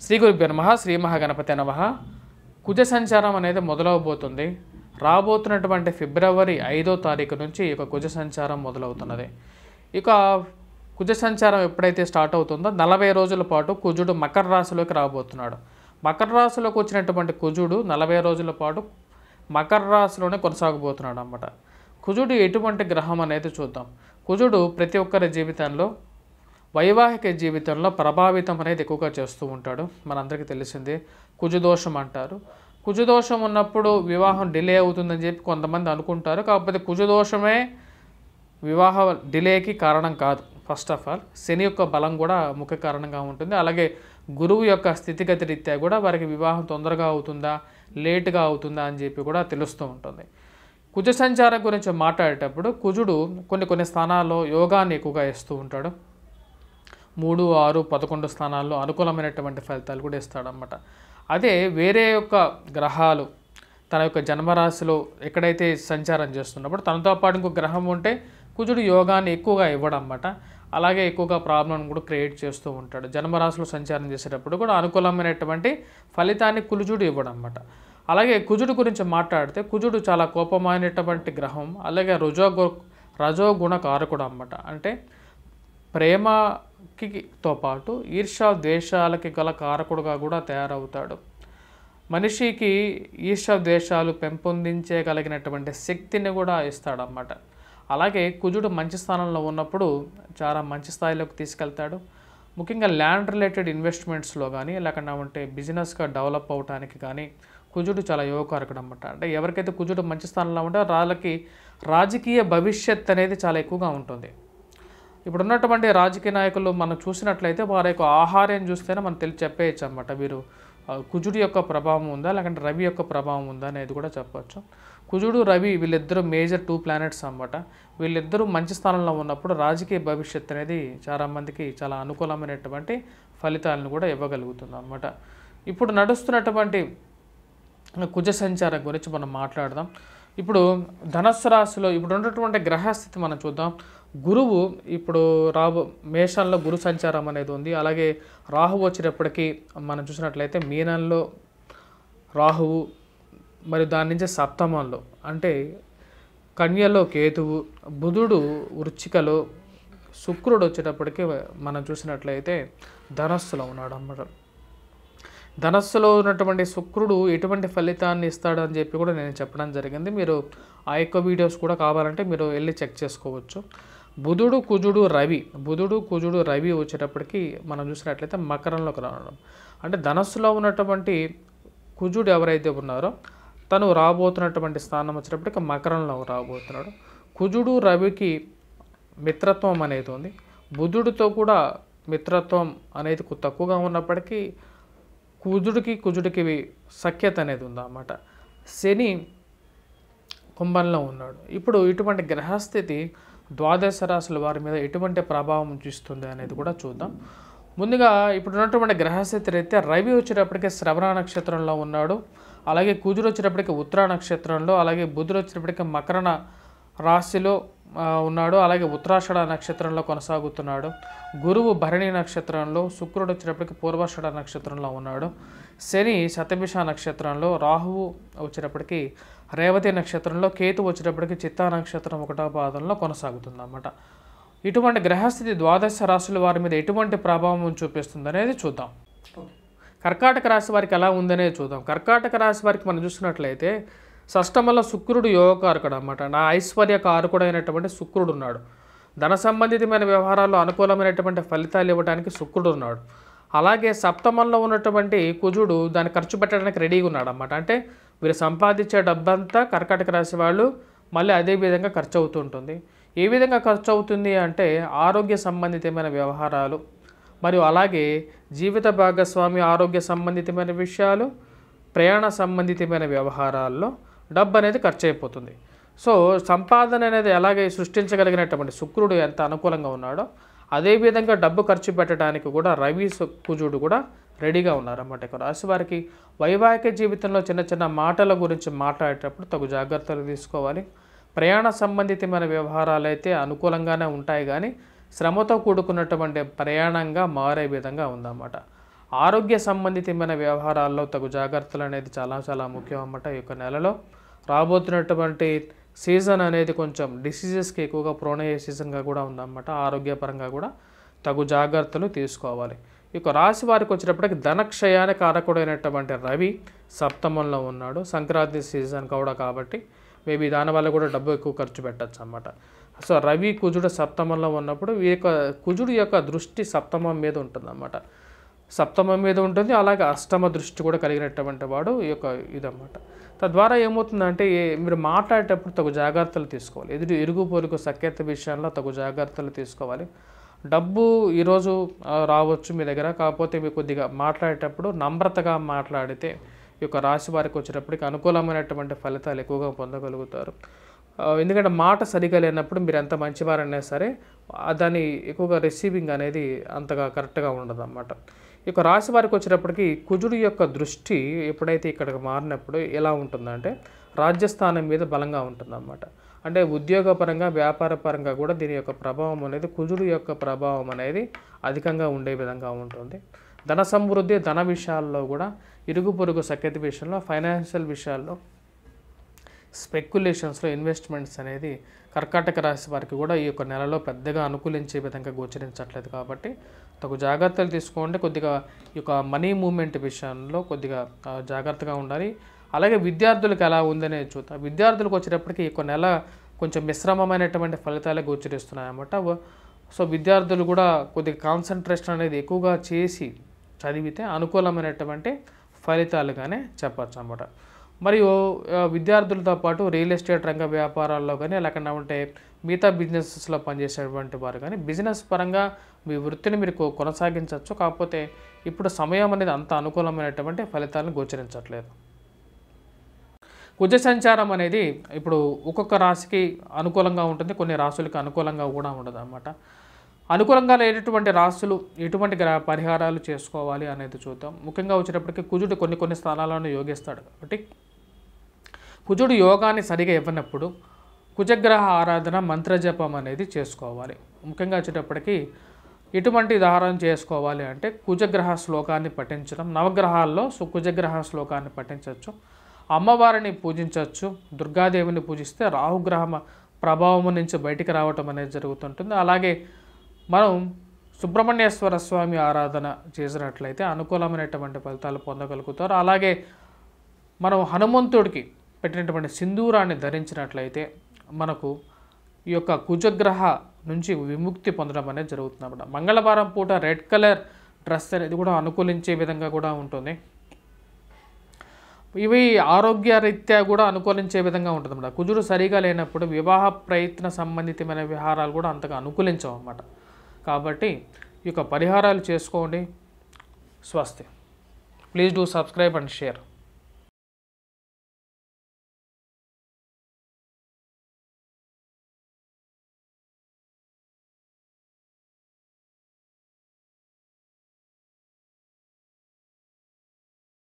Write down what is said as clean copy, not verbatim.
శ్రీ గురుభ్యో నమః. శ్రీ మహాగణపతే నమః. కుజ సంచారం అనేది మొదలవబోతుంది. రాబోతున్నటువంటి ఫిబ్రవరి 5వ తారీఖు నుంచి ఇక కుజ సంచారం మొదలవుతున్నది. ఇక కుజ సంచారం ఎప్పుడైతే స్టార్ట్ అవుతుందో 40 రోజుల పాటు కుజుడు మకర రాశిలోకి రాబోతున్నాడు. మకర రాశిలోకి వచ్చినటువంటి కుజుడు 40 రోజుల పాటు మకర రాశిలోనే కొనసాగబోతున్నాడు అన్నమాట. కుజుడు ఎటువంటి గ్రహం అనేది చూద్దాం. కుజుడు ప్రతి ఒక్కరి జీవితంలో వైవాహిక జీవితంలో ప్రభావితం అనేది ఎక్కువగా చేస్తూ ఉంటాడు. మనందరికీ తెలిసిందే. కుజదోషం అంటారు. కుజదోషం ఉన్నప్పుడు వివాహం డిలే అవుతుందని చెప్పి కొంతమంది అనుకుంటారు. కాకపోతే కుజదోషమే వివాహ డిలేకి కారణం కాదు. ఫస్ట్ ఆఫ్ ఆల్ శని యొక్క బలం కూడా ముఖ్య కారణంగా ఉంటుంది. అలాగే గురువు యొక్క స్థితిగతి రీత్యా కూడా వారికి వివాహం తొందరగా అవుతుందా లేటుగా అవుతుందా అని చెప్పి కూడా తెలుస్తూ ఉంటుంది. కుజ సంచారం గురించి మాట్లాడేటప్పుడు కుజుడు కొన్ని స్థానాల్లో యోగాన్ని ఎక్కువగా ఇస్తూ ఉంటాడు. 3, 6, 11 స్థానాల్లో అనుకూలమైనటువంటి ఫలితాలు కూడా ఇస్తాడనమాట. అదే వేరే యొక్క గ్రహాలు తన యొక్క జన్మరాశిలో ఎక్కడైతే సంచారం చేస్తున్నప్పుడు తనతో పాటు ఇంకో గ్రహం ఉంటే కుజుడు యోగాన్ని ఎక్కువగా ఇవ్వడం అన్నమాట. అలాగే ఎక్కువగా ప్రాబ్లం కూడా క్రియేట్ చేస్తూ ఉంటాడు. జన్మరాశిలో సంచారం చేసేటప్పుడు కూడా అనుకూలమైనటువంటి ఫలితాన్ని కుజుడు ఇవ్వడం అన్నమాట. అలాగే కుజుడు గురించి మాట్లాడితే కుజుడు చాలా కోపమైనటువంటి గ్రహం. అలాగే రజోగుణ కారకుడు అన్నమాట. అంటే ప్రేమకితో పాటు ఈర్ష్య ద్వేషాలకి గల కారకుడుగా కూడా తయారవుతాడు. మనిషికి ఈర్ష్య ద్వేషాలు పెంపొందించగలిగినటువంటి శక్తిని కూడా ఇస్తాడన్నమాట. అలాగే కుజుడు మంచి స్థానంలో ఉన్నప్పుడు చాలా మంచి స్థాయిలోకి తీసుకెళ్తాడు. ముఖ్యంగా ల్యాండ్ రిలేటెడ్ ఇన్వెస్ట్మెంట్స్లో కానీ లేకుండా బిజినెస్గా డెవలప్ అవడానికి కానీ కుజుడు చాలా యోగకారకుడు అన్నమాట. అంటే ఎవరికైతే కుజుడు మంచి స్థానంలో ఉంటే వాళ్ళకి రాజకీయ భవిష్యత్ అనేది చాలా ఎక్కువగా ఉంటుంది. ఇప్పుడు ఉన్నటువంటి రాజకీయ నాయకులు మనం చూసినట్లయితే వారి యొక్క ఆహార్యం చూస్తేనే మనం చెప్పేయచ్చు అన్నమాట. వీరు కుజుడి యొక్క ప్రభావం ఉందా లేకంటే రవి యొక్క ప్రభావం ఉందా అనేది కూడా చెప్పవచ్చు. కుజుడు రవి వీళ్ళిద్దరూ మేజర్ 2 ప్లానెట్స్ అన్నమాట. వీళ్ళిద్దరూ మంచి స్థానంలో ఉన్నప్పుడు రాజకీయ భవిష్యత్ అనేది చాలామందికి చాలా అనుకూలమైనటువంటి ఫలితాలను కూడా ఇవ్వగలుగుతుంది అన్నమాట. ఇప్పుడు నడుస్తున్నటువంటి కుజ సంచారం గురించి మనం మాట్లాడదాం. ఇప్పుడు ధనస్సు రాశిలో ఇప్పుడు ఉన్నటువంటి గ్రహస్థితి మనం చూద్దాం. గురువు ఇప్పుడు మేషంలో గురు సంచారం అనేది ఉంది. అలాగే రాహువు వచ్చేటప్పటికి మనం చూసినట్లయితే మీనంలో రాహువు, మరి దాని నుంచి సప్తమంలో అంటే కన్యలో కేతువు, బుధుడు వృశ్చికలో, శుక్రుడు వచ్చేటప్పటికి మనం చూసినట్లయితే ధనస్సులో ఉన్నాడు అన్నమాట. ధనస్సులో ఉన్నటువంటి శుక్రుడు ఎటువంటి ఫలితాన్ని ఇస్తాడు అని చెప్పి కూడా నేను చెప్పడం జరిగింది. మీరు ఆ యొక్క వీడియోస్ కూడా కావాలంటే మీరు వెళ్ళి చెక్ చేసుకోవచ్చు. బుధుడు కుజుడు రవి వచ్చేటప్పటికి మనం చూసినట్లయితే మకరంలోకి రావడం. అంటే ధనస్సులో ఉన్నటువంటి కుజుడు ఎవరైతే ఉన్నారో తను రాబోతున్నటువంటి స్థానం వచ్చేటప్పటికి మకరంలో రాబోతున్నాడు. కుజుడు రవికి మిత్రత్వం అనేది ఉంది. బుధుడితో కూడా మిత్రత్వం అనేది తక్కువగా ఉన్నప్పటికీ కుజుడికి సఖ్యత అనేది ఉందన్నమాట. శని కుంభంలో ఉన్నాడు. ఇప్పుడు ఇటువంటి గ్రహస్థితి ద్వాదశ రాశుల వారి మీద ఎటువంటి ప్రభావం చూస్తుంది అనేది కూడా చూద్దాం. ముందుగా ఇప్పుడు ఉన్నటువంటి గ్రహస్థితి రీత్యా రవి వచ్చేటప్పటికి శ్రవణ నక్షత్రంలో ఉన్నాడు. అలాగే కుజుడు వచ్చేటప్పటికి ఉత్తర నక్షత్రంలో, అలాగే బుధుడు వచ్చేటప్పటికి మకర రాశిలో ఉన్నాడు. అలాగే ఉత్తరాషాఢ నక్షత్రంలో కొనసాగుతున్నాడు. గురువు భరణి నక్షత్రంలో, శుక్రుడు వచ్చేటప్పటికి పూర్వాషాఢ నక్షత్రంలో ఉన్నాడు. శని శతభిష నక్షత్రంలో, రాహువు వచ్చేటప్పటికి రేవతి నక్షత్రంలో, కేతు వచ్చేటప్పటికి చిత్తా నక్షత్రం 1వ పాదంలో కొనసాగుతుంది అన్నమాట. ఇటువంటి గ్రహస్థితి ద్వాదశ రాశుల వారి మీద ఎటువంటి ప్రభావం చూపిస్తుంది అనేది చూద్దాం. కర్కాటక రాశి వారికి ఎలా ఉందనేది చూద్దాం. కర్కాటక రాశి వారికి మనం చూసినట్లయితే షష్టమంలో శుక్రుడు యోగకారకుడు అన్నమాట. నా ఐశ్వర్య కారకుడైనటువంటి శుక్రుడు ఉన్నాడు. ధన సంబంధితమైన వ్యవహారాల్లో అనుకూలమైనటువంటి ఫలితాలు ఇవ్వడానికి శుక్రుడు ఉన్నాడు. అలాగే సప్తమంలో ఉన్నటువంటి కుజుడు దాన్ని ఖర్చు పెట్టడానికి రెడీగా ఉన్నాడు అన్నమాట. అంటే వీరు సంపాదించే డబ్బంతా కర్కాటక రాశి వాళ్ళు మళ్ళీ అదే విధంగా ఖర్చు అవుతూ ఉంటుంది. ఏ విధంగా ఖర్చు అవుతుంది అంటే ఆరోగ్య సంబంధితమైన వ్యవహారాలు, మరియు అలాగే జీవిత భాగస్వామి ఆరోగ్య సంబంధితమైన విషయాలు, ప్రయాణ సంబంధితమైన వ్యవహారాల్లో డబ్బు అనేది ఖర్చు అయిపోతుంది. సో సంపాదన అనేది ఎలాగే సృష్టించగలిగినటువంటి శుక్రుడు ఎంత అనుకూలంగా ఉన్నాడో అదేవిధంగా డబ్బు ఖర్చు పెట్టడానికి కూడా రవి కుజుడు కూడా రెడీగా ఉన్నారన్నమాట. ఇక రాశి వారికి వైవాహిక జీవితంలో చిన్న మాటల గురించి మాట్లాడేటప్పుడు తగు జాగ్రత్తలు తీసుకోవాలి. ప్రయాణ సంబంధితమైన వ్యవహారాలు అయితే అనుకూలంగానే ఉంటాయి, కానీ శ్రమతో కూడుకున్నటువంటి ప్రయాణంగా మారే విధంగా ఉందన్నమాట. ఆరోగ్య సంబంధితమైన వ్యవహారాల్లో తగు జాగ్రత్తలు అనేది చాలా చాలా ముఖ్యం అన్నమాట. ఈ యొక్క నెలలో రాబోతున్నటువంటి సీజన్ అనేది కొంచెం డిసీజెస్కి ఎక్కువగా ప్రోన్ అయ్యే సీజన్గా కూడా ఉందన్నమాట. ఆరోగ్యపరంగా కూడా తగు జాగ్రత్తలు తీసుకోవాలి. ఈ యొక్క రాశి వారికి వచ్చేటప్పటికి ధనక్షయాన్ని కారకుడైనటువంటి రవి సప్తమంలో ఉన్నాడు. సంక్రాంతి సీజన్ కూడా కాబట్టి మేబీ దానివల్ల కూడా డబ్బు ఎక్కువ ఖర్చు పెట్టచ్చు అన్నమాట. సో రవి కుజుడు సప్తమంలో ఉన్నప్పుడు ఈ యొక్క కుజుడు యొక్క దృష్టి సప్తమం మీద ఉంటుంది అన్నమాట. సప్తమం మీద ఉంటుంది, అలాగే అష్టమ దృష్టి కూడా కలిగినటువంటి వాడు ఈ యొక్క ఇదన్నమాట. తద్వారా ఏమవుతుందంటే మీరు మాట్లాడేటప్పుడు తగు జాగ్రత్తలు తీసుకోవాలి. ఇరుగు పొరుగు సఖ్యత విషయంలో తగు జాగ్రత్తలు తీసుకోవాలి. డబ్బు ఈరోజు రావచ్చు మీ దగ్గర, కాకపోతే మీరు కొద్దిగా మాట్లాడేటప్పుడు నమ్రతగా మాట్లాడితే ఈ యొక్క రాశి వారికి వచ్చేటప్పటికి అనుకూలమైనటువంటి ఫలితాలు ఎక్కువగా పొందగలుగుతారు. ఎందుకంటే మాట సరిగా లేనప్పుడు మీరు ఎంత మంచివారన్నా సరే దాన్ని ఎక్కువగా రిసీవింగ్ అనేది అంతగా కరెక్ట్గా ఉండదు అన్నమాట. ఈ యొక్క రాశి వారికి వచ్చేటప్పటికి కుజుడు యొక్క దృష్టి ఎప్పుడైతే ఇక్కడికి మారినప్పుడు ఎలా ఉంటుందంటే రాజ్యస్థానం మీద బలంగా ఉంటుందన్నమాట. అంటే ఉద్యోగపరంగా వ్యాపారపరంగా కూడా దీని యొక్క ప్రభావం అనేది కుజుడు యొక్క ప్రభావం అనేది అధికంగా ఉండే విధంగా ఉంటుంది. ధన సమృద్ధి, ధన విషయాల్లో కూడా ఇరుగు పొరుగు సఖ్యత విషయంలో, ఫైనాన్షియల్ విషయాల్లో, స్పెక్యులేషన్స్లో ఇన్వెస్ట్మెంట్స్ అనేది కర్కాటక రాశి వారికి కూడా ఈ యొక్క నెలలో పెద్దగా అనుకూలించే విధంగా గోచరించట్లేదు. కాబట్టి తగు జాగ్రత్తలు తీసుకోండి. కొద్దిగా ఈ యొక్క మనీ మూవ్మెంట్ విషయంలో కొద్దిగా జాగ్రత్తగా ఉండాలి. అలాగే విద్యార్థులకు ఎలా ఉందనే చూద్దాం. విద్యార్థులకు వచ్చేటప్పటికి ఈ యొక్క నెల కొంచెం మిశ్రమమైనటువంటి ఫలితాలే గోచరిస్తున్నాయి అన్నమాట. సో విద్యార్థులు కూడా కొద్దిగా కాన్సన్ట్రేషన్ అనేది ఎక్కువగా చేసి చదివితే అనుకూలమైనటువంటి ఫలితాలుగానే చెప్పచ్చు అన్నమాట. మరియు విద్యార్థులతో పాటు రియల్ ఎస్టేట్ రంగ వ్యాపారాల్లో కానీ లేకుండా ఉంటే మిగతా బిజినెసెస్లో పనిచేసేటువంటి వారు కానీ బిజినెస్ పరంగా మీ వృత్తిని మీరు కొనసాగించవచ్చు. కాకపోతే ఇప్పుడు సమయం అనేది అంత అనుకూలమైనటువంటి ఫలితాలను గోచరించట్లేదు. కుజ సంచారం అనేది ఇప్పుడు ఒక్కొక్క రాశికి అనుకూలంగా ఉంటుంది, కొన్ని రాశులకు అనుకూలంగా కూడా ఉండదు అన్నమాట. అనుకూలంగా లేనటువంటి రాశులు ఎటువంటి పరిహారాలు చేసుకోవాలి అనేది చూద్దాం. ముఖ్యంగా వచ్చేటప్పటికి కుజుడు కొన్ని స్థానాలను యోగిస్తాడు కాబట్టి కుజుడు యోగాన్ని సరిగా ఇవ్వనప్పుడు కుజగ్రహ ఆరాధన మంత్రజపం అనేది చేసుకోవాలి. ముఖ్యంగా వచ్చేటప్పటికి ఎటువంటి ధారణ చేసుకోవాలి అంటే కుజగ్రహ శ్లోకాన్ని పఠించడం, నవగ్రహాల్లో కుజగ్రహ శ్లోకాన్ని పఠించవచ్చు, అమ్మవారిని పూజించవచ్చు, దుర్గాదేవిని పూజిస్తే రాహుగ్రహ ప్రభావం నుంచి బయటికి రావటం అనేది జరుగుతుంటుంది. అలాగే మనం సుబ్రహ్మణ్యేశ్వర స్వామి ఆరాధన చేసినట్లయితే అనుకూలమైనటువంటి ఫలితాలు పొందగలుగుతారు. అలాగే మనం హనుమంతుడికి పెట్టినటువంటి సింధూరాన్ని ధరించినట్లయితే మనకు ఈ యొక్క కుజగ్రహ నుంచి విముక్తి పొందడం అనేది జరుగుతుంది అన్నమాట. మంగళవారం పూట రెడ్ కలర్ డ్రెస్ అనేది కూడా అనుకూలించే విధంగా కూడా ఉంటుంది. ఇవి ఆరోగ్య రీత్యా కూడా అనుకూలించే విధంగా ఉంటుంది అన్నమాట. కుజుడు సరిగా లేనప్పుడు వివాహ ప్రయత్న సంబంధితమైన విహారాలు కూడా అంతగా అనుకూలించవు అన్నమాట. కాబట్టి ఈ యొక్క పరిహారాలు చేసుకోండి. స్వస్తి. Please do subscribe and share.